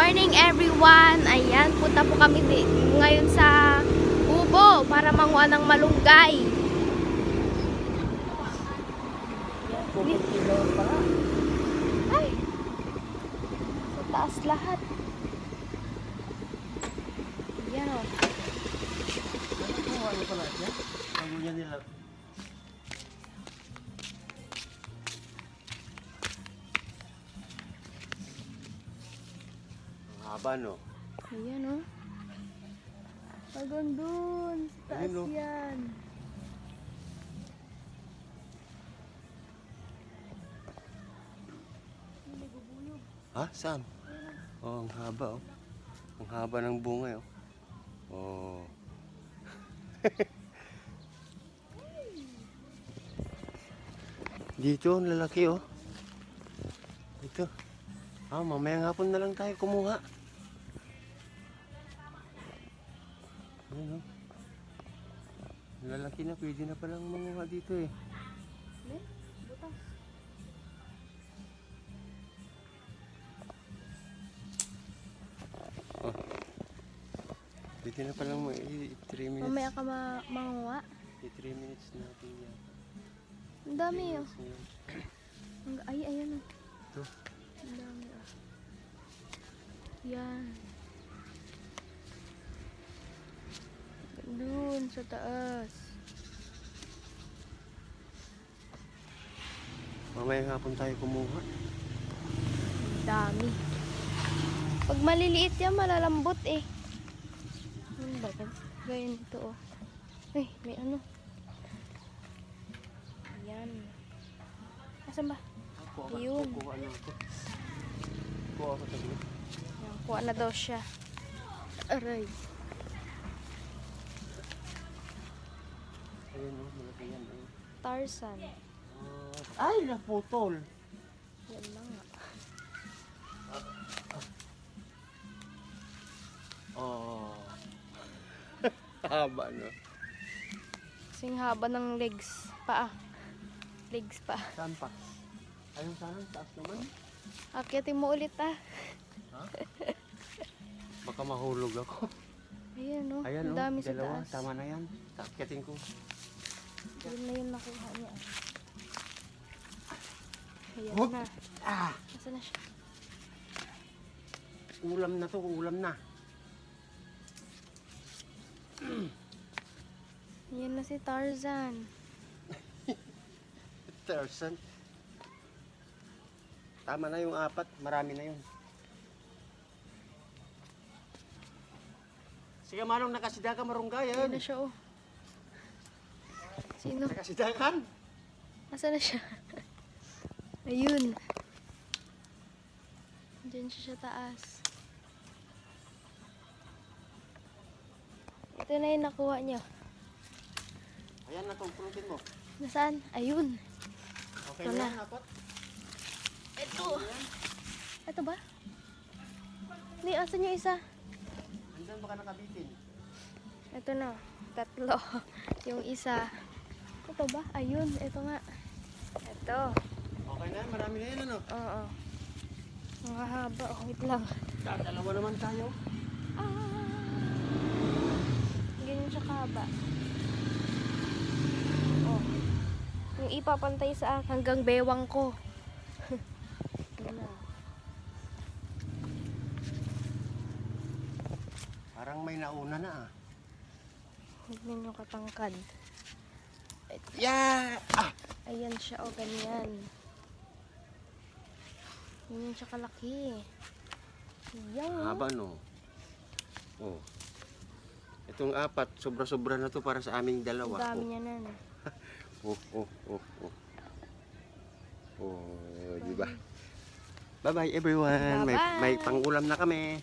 morning everyone! Ayan, punta po kami ngayon sa Ubo para manguha ng malunggay. Ay! Sa taas lahat. Ayan o. Ano pala siya? Ang niya nila. Ang haba, no? Ayan o. Hanggang dun. Sa taas Ayun, no? yan. Ha? Saan? Oh, ang haba, oh. Ang haba ng bunga, oh. Oh. Dito, ang lalaki, oh. Dito. Ah, mamayang hapon na lang tayo kumuha. Ayun, oh. Ang lalaki na, pwede na palang manguha dito, eh. Butas. Pwede na palang 3 minutes. Mamaya ka manguha. 3 minutes natin yan. Ang dami o. Minutes na yan. Ay, ayan o. Ito. Ang dami o. Yan. Doon sa taas. Mamayang hapon tayo kumuha. Ang dami. Pag maliliit yan, malalambot eh. Ano ba? Ganyan ito oh. Ay, may ano. Ayan. Asan ba? Yun. Kuha na ako. Kuha ako tagli. Ayan, kuha na daw siya. Aray. Ayun o, malaki yan. Tarzan. Ay, naputol. Yan lang nga. Oh. Haba, no? Kasing haba ng legs. Paa. Legs pa. Saan pa? Ayun sana, taas naman. Akyatin mo ulit ah. Ha? Baka mahulog ako. Ayan oh. Ayan Ang o, dami sa dalawa. taas. Tama na yan. Takyatin ko. Yun na yung nakuha niya. Ayan Hop! na. Ah! Nasaan na siya? Ulam na to, ulam na. Ayan na si Tarzan. Tarzan. Tama na yung 4, marami na yun. Sige manong nakasidakan marunggayan. Ayan na siya oh. Sino? Nakasidakan? Nasaan na siya? Ayun. Diyan siya sa taas. Ito na yung nakuha niya. Ayan na itong pulutin mo. Nasaan? Ayun. Okay Ito na na. yan, apat. Ito. Ito ba? Ni, asan yung isa? Andyan baka nakabitin. Ito na. 3. Yung isa. Ito ba? Ayun. Ito nga. Ito. Okay na yan, marami na yan ano. Oo. Mga haba. Oh, wait lang. Dalawa naman tayo. Ah! Ganyan siya kahaba. Oh. Yung ipapantay sa akin hanggang bewang ko. Yan na. Parang may nauna na ah. Tignan yung katangkad. Yeah! Ah! Ayan siya, o ganyan. Ganyan siya kalaki. Yan. Haba no. Oh. Itong 4, sobra-sobra na to para sa aming Ang dalawa. dami niya na. No? Oh, oh, oh, oh. Oh, di ba? Bye-bye everyone. May Bye-bye. pangulam na kami.